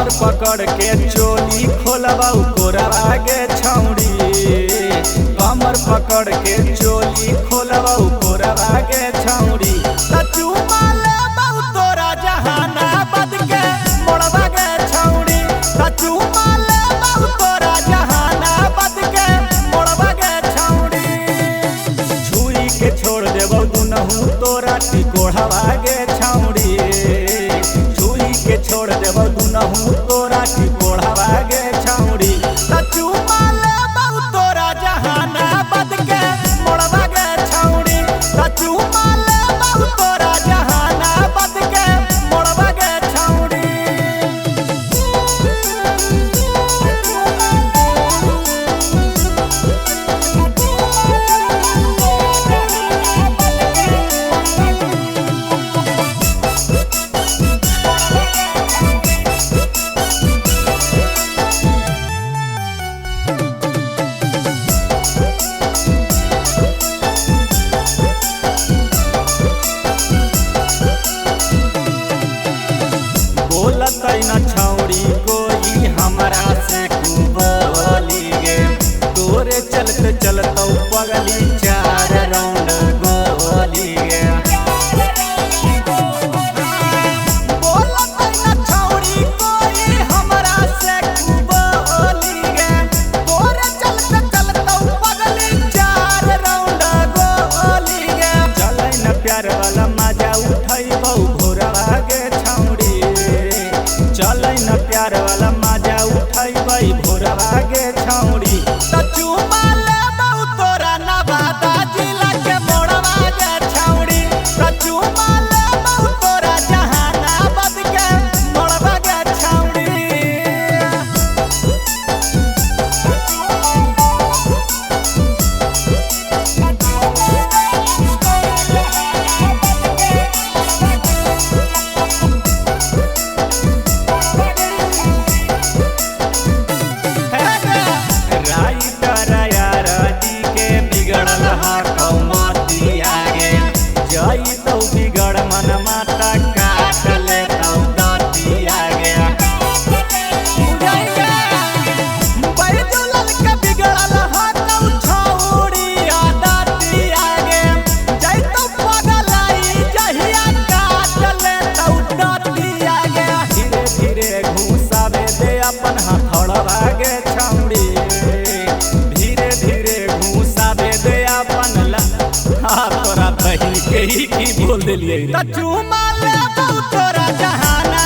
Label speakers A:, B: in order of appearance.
A: कमर पकड़ के चोली खोलबाऊ कोरवा गे छौड़ी, कमर पकड़ के चोली खोलबाऊ कोरवा गे छौड़ी। चुमा लेबाऊ तोरा जहानाबाद के मोड़वा गे छौड़ी, चुमा लेबाऊ तोरा जहानाबाद के मोड़वा गे छौड़ी। छुई के छोड़ देबौ दुनहु तोरा टिकोढ़वा गे छौड़ी, छुई के छोड़ देबौ दुनहु तोरा टिकोढ़वा गे छौड़ी। चुमा लेबाऊ तोरा जहानाबाद के मोड़वा गे छौड़ी, चुमा लेबाऊ तोरा जहानाबाद के मोड़वा गे छौड़ी। बोलतै न छौड़ी कोई हमरा से बोली गे, तोरे चलते चलतौ पगली 4 राउंड गोली गे। बोलतै न छौड़ी कोई हमरा से बोली गे, तोरे चलते चलतौ पगली 4 राउंड गोली गे। चलै न प्यार वाला मजा उठैबौ भोरवा गे छौड़ी, चलै न प्यार वाला मजा उठैबै भोरवा गे छौड़ी। चुमा लेबाऊ तोरा नवादा जिला के मोड़वा गे छौड़ी, चुमा लेबाऊ तोरा जहानाबाद के मोड़वा गे छौड़ी। जइतौ बिगड़ मन माता काट लेतौ दतिया गे। बैजुलल के बिगड़ल हतौ छौड़ी दतिया गे, जइतौ पगलाई जहिया काट लेतौ दतिया गे। धीरे धीरे घुसावे दे अपन हथौड़वा गे छौड़ी, धीरे धीरे घुसावे दे अपन तोरा बहिन के ही की बोल देलिए। चुमा लेबाऊ तोरा जहाना